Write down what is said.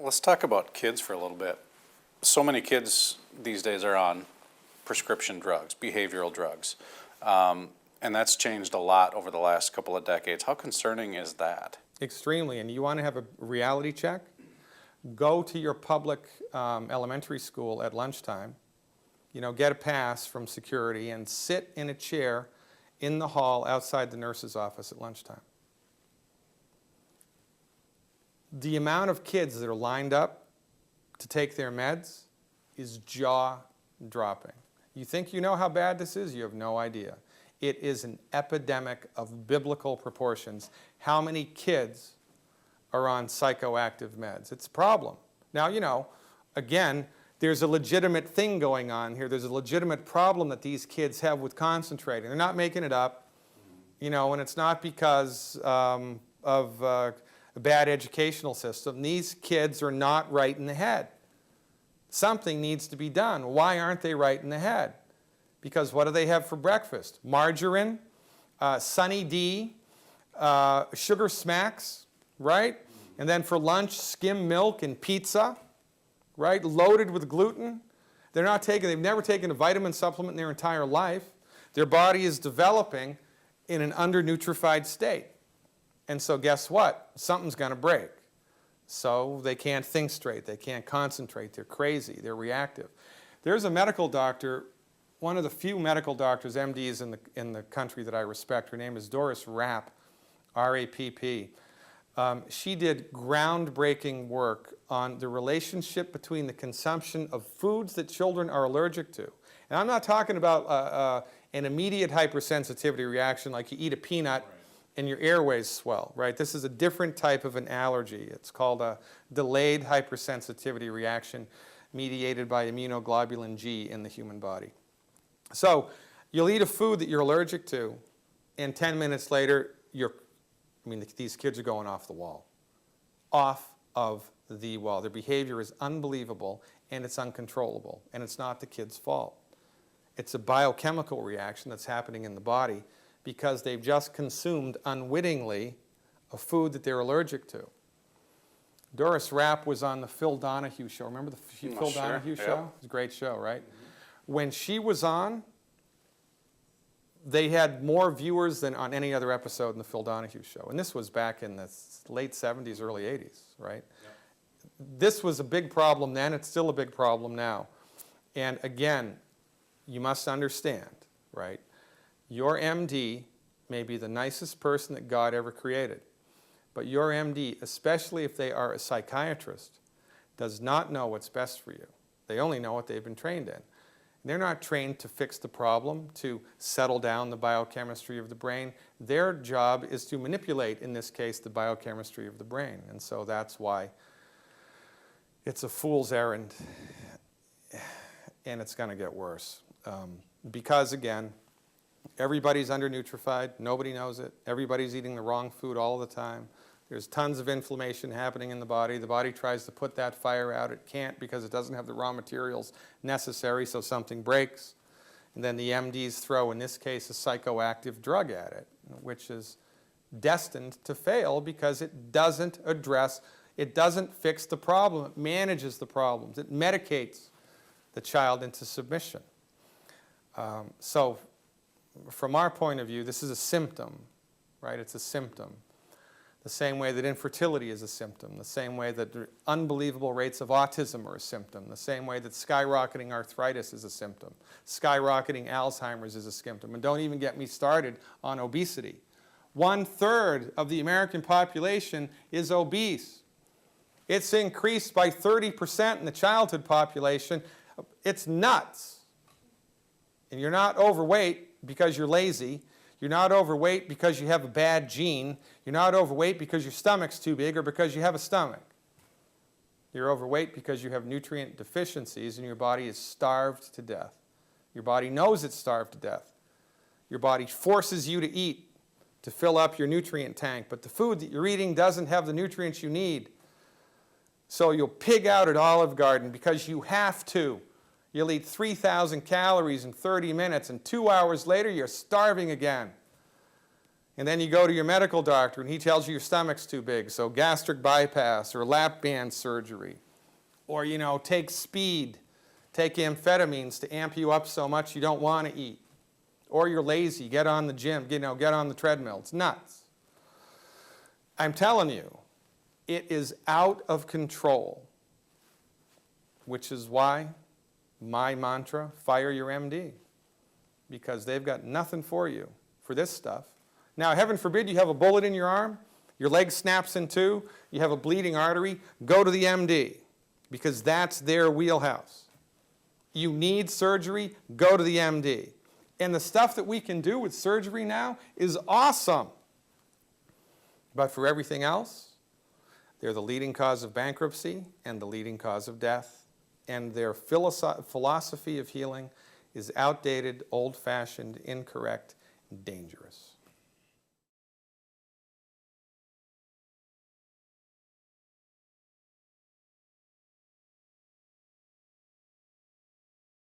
Let's talk about kids for a little bit. So many kids these days are on prescription drugs, behavioral drugs, and that's changed a lot over the last couple of decades. How concerning is that? Extremely. And you want to have a reality check? Go to your public elementary school at lunchtime, get a pass from security and sit in a chair in the hall outside the nurse's office at lunchtime. The amount of kids that are lined up to take their meds is jaw-dropping. You think you know how bad this is? You have no idea. It is an epidemic of biblical proportions. How many kids are on psychoactive meds? It's a problem. Now, again, there's a legitimate thing going on here. There's a legitimate problem that these kids have with concentrating. They're not making it up, and it's not because of a bad educational system. These kids are not right in the head. Something needs to be done. Why aren't they right in the head? Because what do they have for breakfast? Margarine, Sunny D, sugar smacks, right? And then for lunch, skim milk and pizza, right? Loaded with gluten. They've never taken a vitamin supplement in their entire life. Their body is developing in an undernutrified state. And so guess what? Something's going to break. So they can't think straight. They can't concentrate. They're crazy. They're reactive. There's a medical doctor, one of the few medical doctors, MDs in the country that I respect. Her name is Doris Rapp, R-A-P-P. She did groundbreaking work on the relationship between the consumption of foods that children are allergic to. And I'm not talking about an immediate hypersensitivity reaction like you eat a peanut and your airways swell, right? This is a different type of an allergy. It's called a delayed hypersensitivity reaction mediated by immunoglobulin G in the human body. So you'll eat a food that you're allergic to, and 10 minutes later, these kids are going off the wall. Off of the wall. Their behavior is unbelievable, and it's uncontrollable, and it's not the kid's fault. It's a biochemical reaction that's happening in the body because they've just consumed unwittingly a food that they're allergic to. Doris Rapp was on the Phil Donahue show. Remember the Phil Donahue show? Yep. It was a great show, right? Mm-hmm. When she was on, they had more viewers than on any other episode in the Phil Donahue show. And this was back in the late 70s, early 80s, right? Yep. This was a big problem then. It's still a big problem now. And again, you must understand, right? Your MD may be the nicest person that God ever created. But your MD, especially if they are a psychiatrist, does not know what's best for you. They only know what they've been trained in. They're not trained to fix the problem, to settle down the biochemistry of the brain. Their job is to manipulate, in this case, the biochemistry of the brain. And so that's why it's a fool's errand, and it's going to get worse. Because, again, everybody's undernutrified. Nobody knows it. Everybody's eating the wrong food all the time. There's tons of inflammation happening in the body. The body tries to put that fire out. It can't because it doesn't have the raw materials necessary, so something breaks. And then the MDs throw, in this case, a psychoactive drug at it, which is destined to fail because it doesn't fix the problem. It manages the problems. It medicates the child into submission. So from our point of view, this is a symptom, right? It's a symptom. The same way that infertility is a symptom, the same way that unbelievable rates of autism are a symptom, the same way that skyrocketing arthritis is a symptom, skyrocketing Alzheimer's is a symptom. And don't even get me started on obesity. 1/3 of the American population is obese. It's increased by 30% in the childhood population. It's nuts. And you're not overweight because you're lazy. You're not overweight because you have a bad gene. You're not overweight because your stomach's too big or because you have a stomach. You're overweight because you have nutrient deficiencies and your body is starved to death. Your body knows it's starved to death. Your body forces you to eat to fill up your nutrient tank, but the food that you're eating doesn't have the nutrients you need. So you'll pig out at Olive Garden because you have to. You'll eat 3,000 calories in 30 minutes, and 2 hours later, you're starving again. And then you go to your medical doctor and he tells you your stomach's too big, so gastric bypass or lap band surgery. Or, take speed, take amphetamines to amp you up so much you don't want to eat. Or you're lazy, get on the gym, get on the treadmill. It's nuts. I'm telling you, it is out of control, which is why my mantra, fire your MD, because they've got nothing for you for this stuff. Now, heaven forbid you have a bullet in your arm, your leg snaps in two, you have a bleeding artery, go to the MD, because that's their wheelhouse. You need surgery, go to the MD. And the stuff that we can do with surgery now is awesome. But for everything else, they're the leading cause of bankruptcy and the leading cause of death. And their philosophy of healing is outdated, old-fashioned, incorrect, and dangerous.